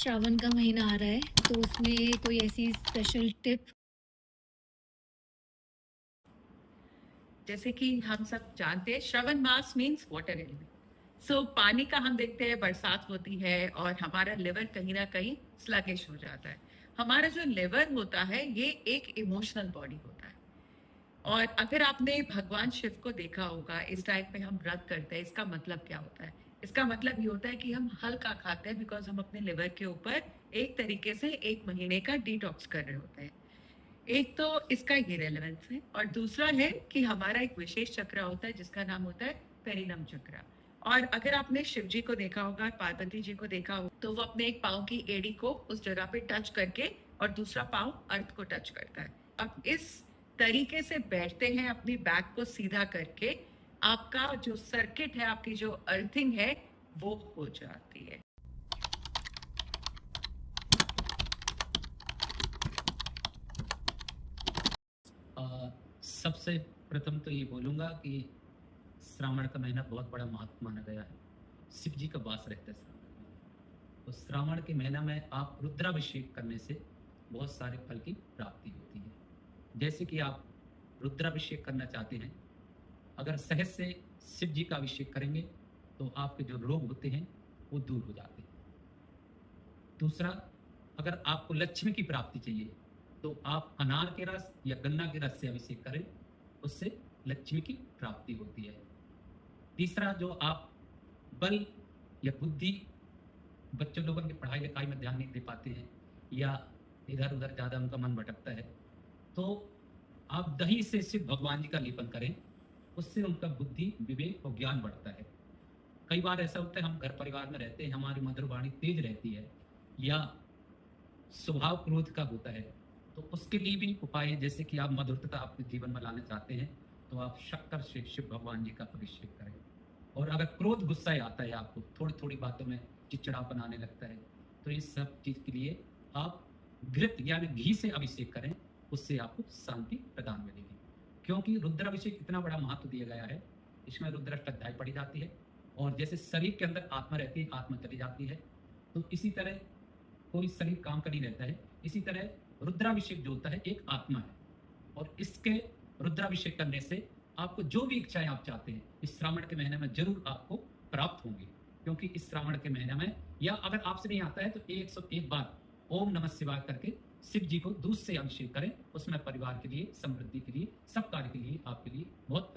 श्रावण का महीना आ रहा है, तो उसमें कोई ऐसी स्पेशल टिप? जैसे कि हम सब जानते हैं, श्रवण मास मीन्स वाटर एलिमेंट। सो पानी का हम देखते हैं, बरसात होती है और हमारा लिवर कहीं ना कहीं स्लगिश हो जाता है। हमारा जो लिवर होता है ये एक इमोशनल बॉडी होता है। और अगर आपने भगवान शिव को देखा होगा, इस टाइम पे हम व्रत करते हैं, इसका मतलब क्या होता है? इसका मतलब ये होता है कि हम हल्का खाते हैं, बिकॉज हम अपने लिवर के ऊपर एक तरीके से 1 महीने का डिटॉक्स कर रहे होते हैं। एक तो इसका ये रेलेवेंस है, और दूसरा है कि हमारा एक विशेष चक्र होता है जिसका नाम होता है पेरिनम चक्र। और अगर आपने शिव जी को देखा होगा, पार्वती जी को देखा हो, तो वो अपने एक पाँव की एड़ी को उस जगह पे टच करके और दूसरा पाँव अर्थ को टच करता है। अब इस तरीके से बैठते हैं अपनी बैक को सीधा करके, आपका जो सर्किट है, आपकी जो अर्थिंग है, वो हो जाती है। सबसे प्रथम तो ये बोलूँगा कि श्रावण का महीना बहुत बड़ा महत्व माना गया है। शिव जी का वास रहता है श्रावण में। तो श्रावण के महीना में आप रुद्राभिषेक करने से बहुत सारे फल की प्राप्ति होती है। जैसे कि आप रुद्राभिषेक करना चाहते हैं, अगर सहज से शिव जी का अभिषेक करेंगे तो आपके जो रोग होते हैं वो दूर हो जाते हैं। दूसरा, अगर आपको लक्ष्मी की प्राप्ति चाहिए तो आप अनार के रस या गन्ना के रस से अभिषेक करें, उससे लक्ष्मी की प्राप्ति होती है। तीसरा, जो आप बल या बुद्धि, बच्चों लोगों की पढ़ाई लिखाई में ध्यान नहीं दे पाते हैं या इधर उधर ज़्यादा उनका मन भटकता है, तो आप दही से शिव भगवान जी का लेपन करें, उससे उनका बुद्धि, विवेक और ज्ञान बढ़ता है। कई बार ऐसा होता है, हम घर परिवार में रहते हैं, हमारी मधुर वाणी तेज रहती है या स्वभाव क्रोध का होता है, तो उसके लिए भी उपाय है। जैसे कि आप मधुरता अपने जीवन में लाना चाहते हैं तो आप शक्कर से शिव भगवान जी का अभिषेक करें। और अगर क्रोध गुस्सा आता है, आपको थोड़ी थोड़ी बातों में चिड़चिड़ापन आने लगता है, तो इस सब चीज के लिए आप घृत यानी घी से अभिषेक करें, उससे आपको शांति प्रदान मिलेगी। क्योंकि रुद्राभिषेक इतना बड़ा महत्व दिया गया है, इसमें रुद्राष्टक पड़ी जाती है, और जैसे शरीर के अंदर आत्मा रहती है, आत्मा चली जाती है, तो इसी तरह कोई शरीर काम कर ही रहता है, इसी तरह रुद्राभिषेक जो होता है एक आत्मा है। और इसके रुद्राभिषेक करने से आपको जो भी इच्छाएं आप चाहते हैं इस श्रावण के महीने में जरूर आपको प्राप्त होंगी। क्योंकि इस श्रावण के महीने में, या अगर आपसे नहीं आता है तो 101 बार ओम नमः शिवाय करके शिव जी को दूध से अभिषेक करें, उसमें परिवार के लिए, समृद्धि के लिए, सब कार्य के लिए आपके लिए बहुत